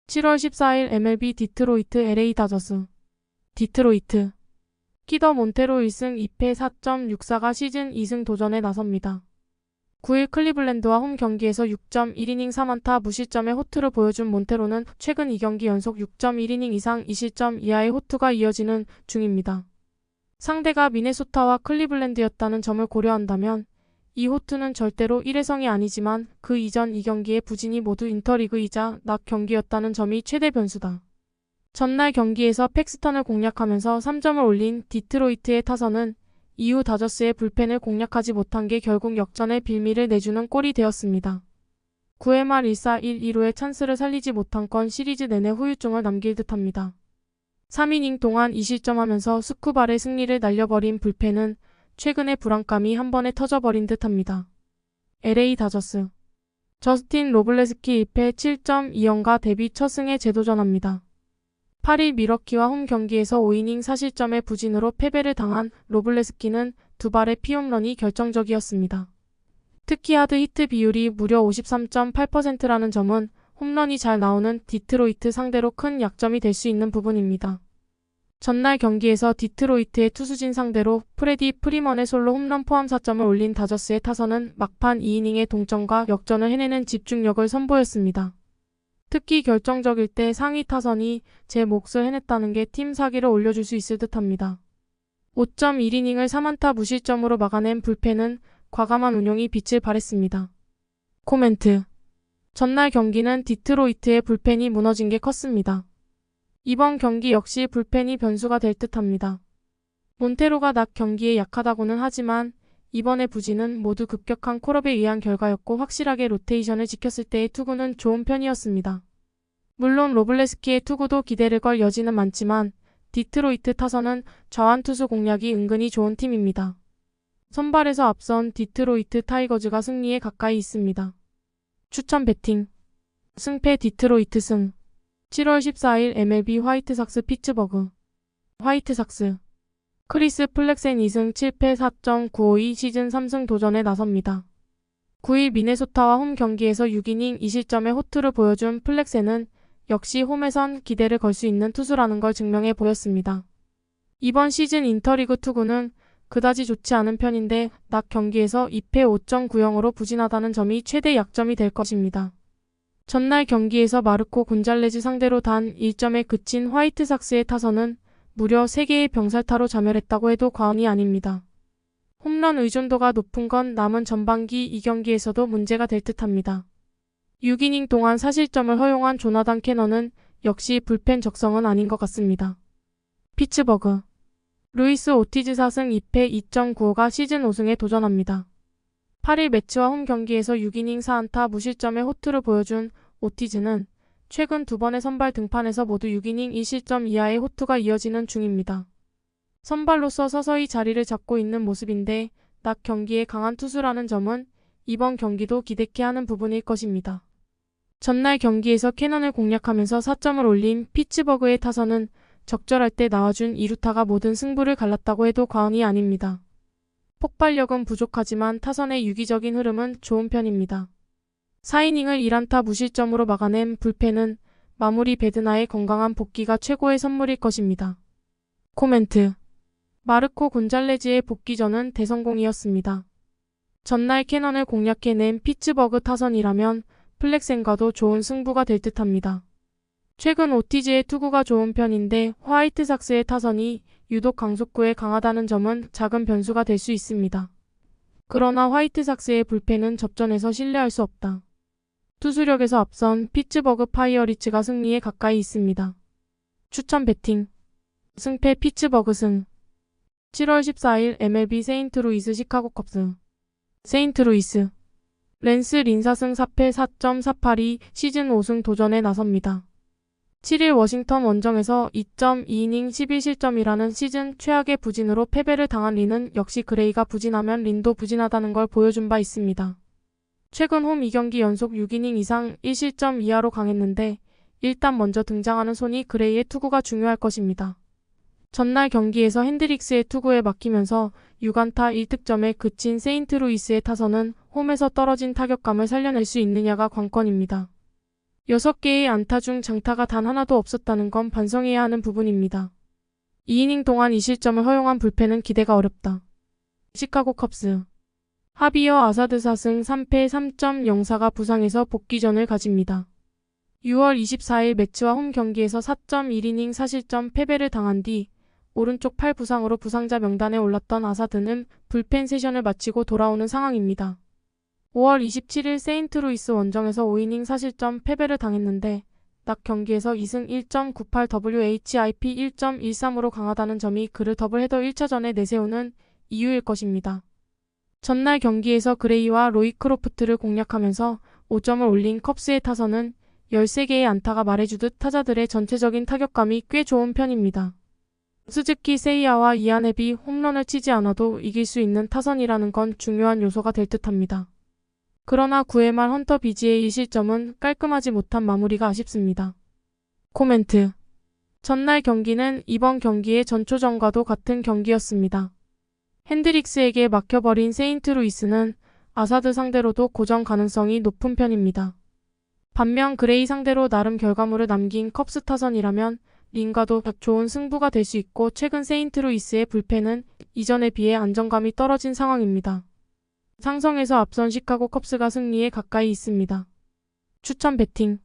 7월 14일 MLB 디트로이트 LA 다저스. 디트로이트. 키더 몬테로 1승 2패 4.64가 시즌 2승 도전에 나섭니다. 9일 클리블랜드와 홈 경기에서 6.1이닝 4안타 무실점의 호투를 보여준 몬테로는 최근 2경기 연속 6.1이닝 이상 2실점 이하의 호투가 이어지는 중입니다. 상대가 미네소타와 클리블랜드였다는 점을 고려한다면 이 호투는 절대로 일회성이 아니지만 그 이전 2경기의 부진이 모두 인터리그이자 낮 경기였다는 점이 최대 변수다. 전날 경기에서 팩스턴을 공략하면서 3점을 올린 디트로이트의 타선은 이후 다저스의 불펜을 공략하지 못한 게 결국 역전의 빌미를 내주는 꼴이 되었습니다. 9회 말 1-4-1-2루의 찬스를 살리지 못한 건 시리즈 내내 후유증을 남길 듯합니다. 3이닝 동안 2실점하면서 스쿠발의 승리를 날려버린 불펜은 최근의 불안감이 한 번에 터져버린 듯합니다. LA 다저스. 저스틴 로블레스키 1패 7.2연가 데뷔 첫 승에 재도전합니다. 8일 미러키와 홈 경기에서 5이닝 4실점의 부진으로 패배를 당한 로블레스키는 두 발의 피홈런이 결정적이었습니다. 특히 하드 히트 비율이 무려 53.8%라는 점은 홈런이 잘 나오는 디트로이트 상대로 큰 약점이 될 수 있는 부분입니다. 전날 경기에서 디트로이트의 투수진 상대로 프레디 프리먼의 솔로 홈런 포함 4점을 올린 다저스의 타선은 막판 2이닝의 동점과 역전을 해내는 집중력을 선보였습니다. 특히 결정적일 때 상위 타선이 제 몫을 해냈다는 게 팀 사기를 올려줄 수 있을 듯합니다. 5.1이닝을 3안타 무실점으로 막아낸 불펜은 과감한 운용이 빛을 발했습니다. 코멘트. 전날 경기는 디트로이트의 불펜이 무너진 게 컸습니다. 이번 경기 역시 불펜이 변수가 될 듯합니다. 몬테로가 낮 경기에 약하다고는 하지만 이번의 부진은 모두 급격한 콜업에 의한 결과였고 확실하게 로테이션을 지켰을 때의 투구는 좋은 편이었습니다. 물론 로블레스키의 투구도 기대를 걸 여지는 많지만 디트로이트 타선은 좌완 투수 공략이 은근히 좋은 팀입니다. 선발에서 앞선 디트로이트 타이거즈가 승리에 가까이 있습니다. 추천 배팅. 승패 디트로이트 승. 7월 14일 MLB 화이트삭스 피츠버그. 화이트삭스. 크리스 플렉센 2승 7패 4.952 시즌 3승 도전에 나섭니다. 9일 미네소타와 홈 경기에서 6이닝 2실점의 호투를 보여준 플렉센은 역시 홈에선 기대를 걸 수 있는 투수라는 걸 증명해 보였습니다. 이번 시즌 인터리그 투구는 그다지 좋지 않은 편인데 낮 경기에서 2패 5.90으로 부진하다는 점이 최대 약점이 될 것입니다. 전날 경기에서 마르코 곤잘레즈 상대로 단 1점에 그친 화이트삭스의 타선은 무려 3개의 병살타로 자멸했다고 해도 과언이 아닙니다. 홈런 의존도가 높은 건 남은 전반기 2경기에서도 문제가 될 듯합니다. 6이닝 동안 4실점을 허용한 조나단 캐넌은 역시 불펜 적성은 아닌 것 같습니다. 피츠버그. 루이스 오티즈 4승 2패 2.95가 시즌 5승에 도전합니다. 8일 매치와 홈 경기에서 6이닝 4안타 무실점의 호투를 보여준 오티즈는 최근 2번의 선발 등판에서 모두 6이닝 1실점 이하의 호투가 이어지는 중입니다. 선발로서 서서히 자리를 잡고 있는 모습인데 낮 경기에 강한 투수라는 점은 이번 경기도 기대케 하는 부분일 것입니다. 전날 경기에서 캐넌을 공략하면서 4점을 올린 피츠버그의 타선은 적절할 때 나와준 2루타가 모든 승부를 갈랐다고 해도 과언이 아닙니다. 폭발력은 부족하지만 타선의 유기적인 흐름은 좋은 편입니다. 4이닝을 1안타 무실점으로 막아낸 불펜은 마무리 베드나의 건강한 복귀가 최고의 선물일 것입니다. 코멘트. 마르코 곤잘레즈의 복귀전은 대성공이었습니다. 전날 캐넌을 공략해낸 피츠버그 타선이라면 플렉센과도 좋은 승부가 될 듯합니다. 최근 오티즈의 투구가 좋은 편인데 화이트삭스의 타선이 유독 강속구에 강하다는 점은 작은 변수가 될 수 있습니다. 그러나 화이트삭스의 불펜은 접전에서 신뢰할 수 없다. 투수력에서 앞선 피츠버그 파이어리츠가 승리에 가까이 있습니다. 추천 배팅. 승패 피츠버그 승. 7월 14일 MLB 세인트루이스 시카고 컵스. 세인트루이스. 랜스 린 4승 4패 4.482 시즌 5승 도전에 나섭니다. 7일 워싱턴 원정에서 2.2이닝 11실점이라는 시즌 최악의 부진으로 패배를 당한 린은 역시 그레이가 부진하면 린도 부진하다는 걸 보여준 바 있습니다. 최근 홈 2경기 연속 6이닝 이상 1실점 이하로 강했는데 일단 먼저 등장하는 손이 그레이의 투구가 중요할 것입니다. 전날 경기에서 핸드릭스의 투구에 막히면서 6안타 1득점에 그친 세인트루이스의 타선은 홈에서 떨어진 타격감을 살려낼 수 있느냐가 관건입니다. 6개의 안타 중 장타가 단 하나도 없었다는 건 반성해야 하는 부분입니다. 2이닝 동안 2실점을 허용한 불펜은 기대가 어렵다. 시카고 컵스 하비어 아사드 4승 3패 3.04가 부상에서 복귀전을 가집니다. 6월 24일 매치와 홈 경기에서 4.1이닝 4실점 패배를 당한 뒤 오른쪽 팔 부상으로 부상자 명단에 올랐던 아사드는 불펜 세션을 마치고 돌아오는 상황입니다. 5월 27일 세인트루이스 원정에서 5이닝 4실점 패배를 당했는데 낮 경기에서 2승 1.98 WHIP 1.13으로 강하다는 점이 그를 더블헤더 1차전에 내세우는 이유일 것입니다. 전날 경기에서 그레이와 로이 크로프트를 공략하면서 5점을 올린 컵스의 타선은 13개의 안타가 말해주듯 타자들의 전체적인 타격감이 꽤 좋은 편입니다. 스즈키 세이야와 이안앱이 홈런을 치지 않아도 이길 수 있는 타선이라는 건 중요한 요소가 될 듯합니다. 그러나 9회 말 헌터 비지의 1실점은 깔끔하지 못한 마무리가 아쉽습니다. 코멘트. 전날 경기는 이번 경기의 전초전과도 같은 경기였습니다. 핸드릭스에게 막혀버린 세인트루이스는 아사드 상대로도 고전 가능성이 높은 편입니다. 반면 그레이 상대로 나름 결과물을 남긴 컵스 타선이라면 린과도 좋은 승부가 될 수 있고 최근 세인트루이스의 불펜은 이전에 비해 안정감이 떨어진 상황입니다. 상성에서 앞선 시카고 컵스가 승리에 가까이 있습니다. 추천 배팅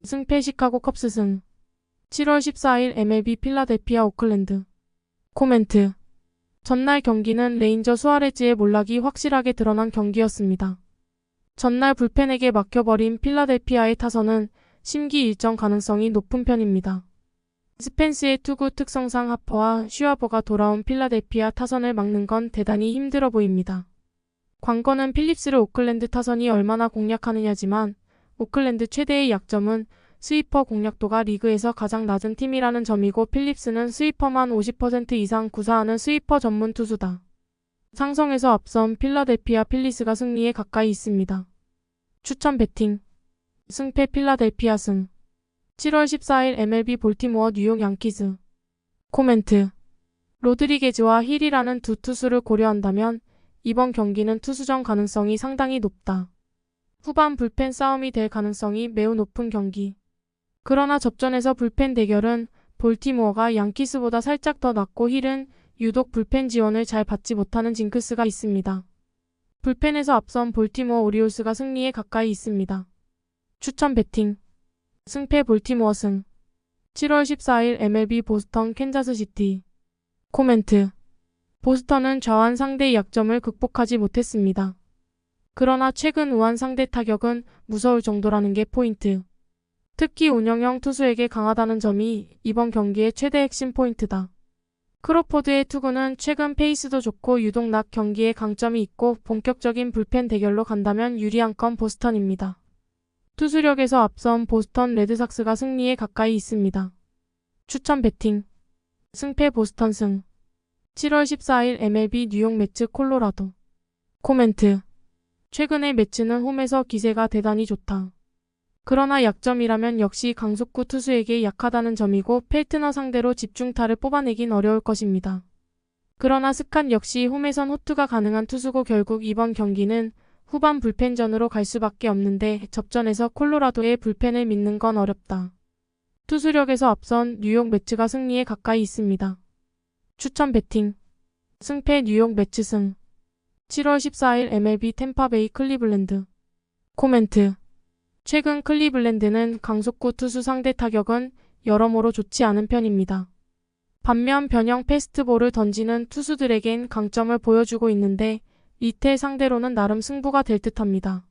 승패 시카고 컵스 승 7월 14일 MLB 필라델피아 오클랜드 코멘트 전날 경기는 레인저 수아레즈의 몰락이 확실하게 드러난 경기였습니다. 전날 불펜에게 막혀버린 필라델피아의 타선은 심기일전 가능성이 높은 편입니다. 스펜스의 투구 특성상 하퍼와 슈아버가 돌아온 필라델피아 타선을 막는 건 대단히 힘들어 보입니다. 관건은 필립스를 오클랜드 타선이 얼마나 공략하느냐지만 오클랜드 최대의 약점은 스위퍼 공략도가 리그에서 가장 낮은 팀이라는 점이고 필립스는 스위퍼만 50% 이상 구사하는 스위퍼 전문 투수다. 상성에서 앞선 필라델피아 필리스가 승리에 가까이 있습니다. 추천 배팅 승패 필라델피아 승 7월 14일 MLB 볼티모어 뉴욕 양키즈 코멘트 로드리게즈와 힐이라는 두 투수를 고려한다면 이번 경기는 투수전 가능성이 상당히 높다. 후반 불펜 싸움이 될 가능성이 매우 높은 경기. 그러나 접전에서 불펜 대결은 볼티모어가 양키스보다 살짝 더 낮고 힐은 유독 불펜 지원을 잘 받지 못하는 징크스가 있습니다. 불펜에서 앞선 볼티모어 오리올스가 승리에 가까이 있습니다. 추천 배팅 승패 볼티모어 승 7월 14일 MLB 보스턴 캔자스시티 코멘트 보스턴은 좌완 상대의 약점을 극복하지 못했습니다. 그러나 최근 우완 상대 타격은 무서울 정도라는 게 포인트. 특히 운영형 투수에게 강하다는 점이 이번 경기의 최대 핵심 포인트다. 크로포드의 투구는 최근 페이스도 좋고 유독 낮 경기에 강점이 있고 본격적인 불펜 대결로 간다면 유리한 건 보스턴입니다. 투수력에서 앞선 보스턴 레드삭스가 승리에 가까이 있습니다. 추천 배팅 승패 보스턴 승 7월 14일 MLB 뉴욕 매츠 콜로라도 코멘트 최근의 매츠는 홈에서 기세가 대단히 좋다. 그러나 약점이라면 역시 강속구 투수에게 약하다는 점이고 펠트너 상대로 집중타를 뽑아내긴 어려울 것입니다. 그러나 스칸 역시 홈에선 호투가 가능한 투수고 결국 이번 경기는 후반 불펜전으로 갈 수밖에 없는데 접전에서 콜로라도의 불펜을 믿는 건 어렵다. 투수력에서 앞선 뉴욕 매츠가 승리에 가까이 있습니다. 추천 배팅 승패 뉴욕 매츠 승 7월 14일 MLB 템파베이 클리블랜드 코멘트 최근 클리블랜드는 강속구 투수 상대 타격은 여러모로 좋지 않은 편입니다. 반면 변형 패스트볼을 던지는 투수들에겐 강점을 보여주고 있는데 리텔 상대로는 나름 승부가 될 듯합니다.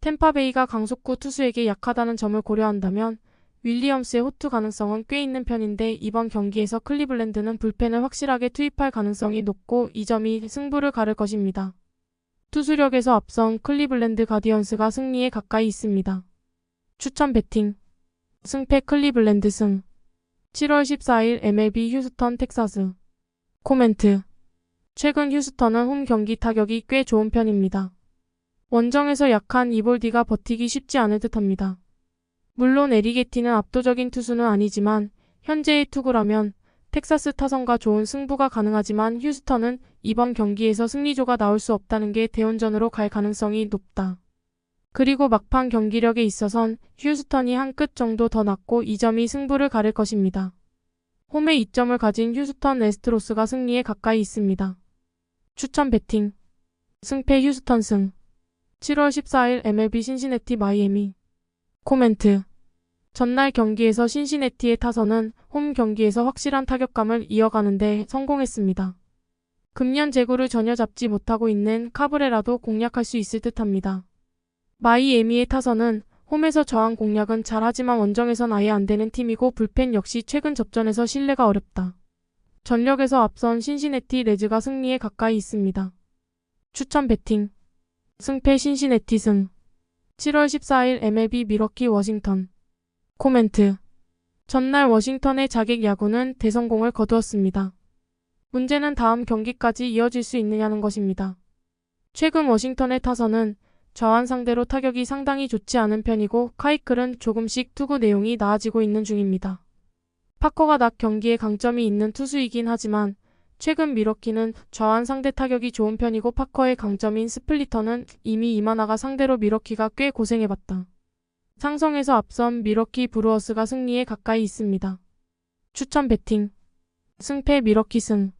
템파베이가 강속구 투수에게 약하다는 점을 고려한다면 윌리엄스의 호투 가능성은 꽤 있는 편인데 이번 경기에서 클리블랜드는 불펜을 확실하게 투입할 가능성이 높고 이 점이 승부를 가를 것입니다. 투수력에서 앞선 클리블랜드 가디언스가 승리에 가까이 있습니다. 추천 배팅 승패 클리블랜드 승 7월 14일 MLB 휴스턴 텍사스 코멘트 최근 휴스턴은 홈 경기 타격이 꽤 좋은 편입니다. 원정에서 약한 이볼디가 버티기 쉽지 않을 듯합니다. 물론 에리게티는 압도적인 투수는 아니지만 현재의 투구라면 텍사스 타선과 좋은 승부가 가능하지만 휴스턴은 이번 경기에서 승리조가 나올 수 없다는 게 대원전으로 갈 가능성이 높다. 그리고 막판 경기력에 있어선 휴스턴이 한 끗 정도 더 낫고 이 점이 승부를 가릴 것입니다. 홈에 2점을 가진 휴스턴 애스트로스가 승리에 가까이 있습니다. 추천 배팅. 승패 휴스턴 승. 7월 14일 MLB 신시내티 마이애미. 코멘트. 전날 경기에서 신시내티의 타선은 홈 경기에서 확실한 타격감을 이어가는데 성공했습니다. 금년 제구를 전혀 잡지 못하고 있는 카브레라도 공략할 수 있을 듯합니다. 마이애미의 타선은 홈에서 저항 공략은 잘하지만 원정에선 아예 안되는 팀이고 불펜 역시 최근 접전에서 신뢰가 어렵다. 전력에서 앞선 신시내티 레즈가 승리에 가까이 있습니다. 추천 배팅. 승패 신시내티 승. 7월 14일 MLB 밀워키 워싱턴. 코멘트. 전날 워싱턴의 자객 야구는 대성공을 거두었습니다. 문제는 다음 경기까지 이어질 수 있느냐는 것입니다. 최근 워싱턴의 타선은 저한 상대로 타격이 상당히 좋지 않은 편이고 카이클은 조금씩 투구 내용이 나아지고 있는 중입니다. 파커가 낮 경기에 강점이 있는 투수이긴 하지만 최근 밀워키는 저한 상대 타격이 좋은 편이고 파커의 강점인 스플리터는 이미 이마나가 상대로 밀워키가 꽤 고생해봤다. 상성에서 앞선 밀워키 브루어스가 승리에 가까이 있습니다. 추천 배팅. 승패 밀워키 승.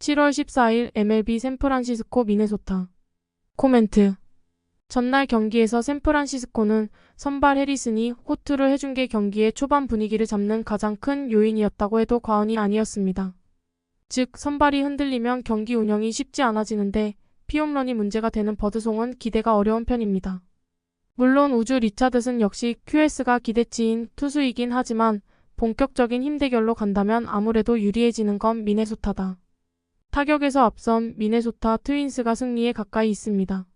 7월 14일 MLB 샌프란시스코 미네소타. 코멘트. 전날 경기에서 샌프란시스코는 선발 해리슨이 호투를 해준 게 경기의 초반 분위기를 잡는 가장 큰 요인이었다고 해도 과언이 아니었습니다. 즉 선발이 흔들리면 경기 운영이 쉽지 않아지는데 피홈런이 문제가 되는 버드송은 기대가 어려운 편입니다. 물론 우주 리차드슨 역시 QS가 기대치인 투수이긴 하지만 본격적인 힘 대결로 간다면 아무래도 유리해지는 건 미네소타다. 타격에서 앞선 미네소타 트윈스가 승리에 가까이 있습니다.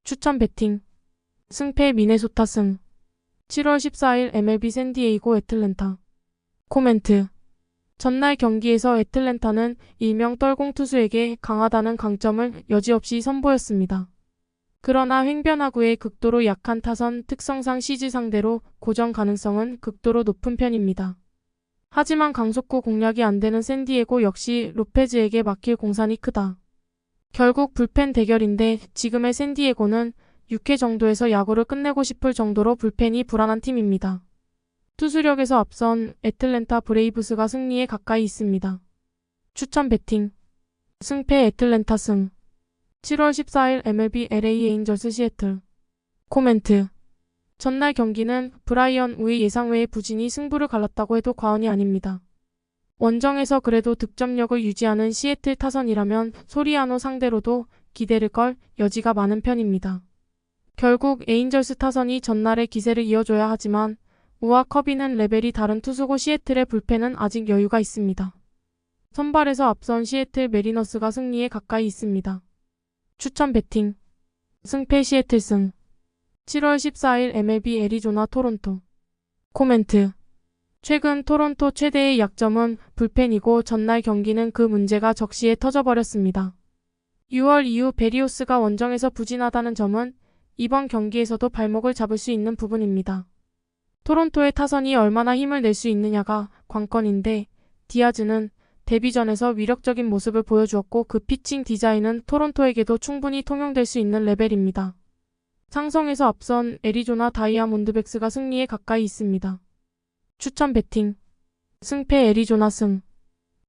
추천 배팅. 승패 미네소타 승. 7월 14일 MLB 샌디에이고 애틀랜타. 코멘트. 전날 경기에서 애틀랜타는 일명 떨공 투수에게 강하다는 강점을 여지없이 선보였습니다. 그러나 횡변화구의 극도로 약한 타선 특성상 시즈 상대로 고전 가능성은 극도로 높은 편입니다. 하지만 강속구 공략이 안되는 샌디에고 역시 로페즈에게 맡길 공산이 크다. 결국 불펜 대결인데 지금의 샌디에고는 6회 정도에서 야구를 끝내고 싶을 정도로 불펜이 불안한 팀입니다. 투수력에서 앞선 애틀랜타 브레이브스가 승리에 가까이 있습니다. 추천 배팅. 승패 애틀랜타 승. 7월 14일 MLB LA 에인절스 시애틀. 코멘트. 전날 경기는 브라이언 우의 예상외의 부진이 승부를 갈랐다고 해도 과언이 아닙니다. 원정에서 그래도 득점력을 유지하는 시애틀 타선이라면 소리아노 상대로도 기대를 걸 여지가 많은 편입니다. 결국 에인절스 타선이 전날의 기세를 이어줘야 하지만 우와 커비는 레벨이 다른 투수고 시애틀의 불펜은 아직 여유가 있습니다. 선발에서 앞선 시애틀 메리너스가 승리에 가까이 있습니다. 추천 배팅. 승패 시애틀 승. 7월 14일 MLB 애리조나 토론토. 코멘트. 최근 토론토 최대의 약점은 불펜이고 전날 경기는 그 문제가 적시에 터져버렸습니다. 6월 이후 베리오스가 원정에서 부진하다는 점은 이번 경기에서도 발목을 잡을 수 있는 부분입니다. 토론토의 타선이 얼마나 힘을 낼 수 있느냐가 관건인데 디아즈는 데뷔전에서 위력적인 모습을 보여주었고 그 피칭 디자인은 토론토에게도 충분히 통용될 수 있는 레벨입니다. 상성에서 앞선 애리조나 다이아몬드백스가 승리에 가까이 있습니다. 추천 배팅. 승패 애리조나 승.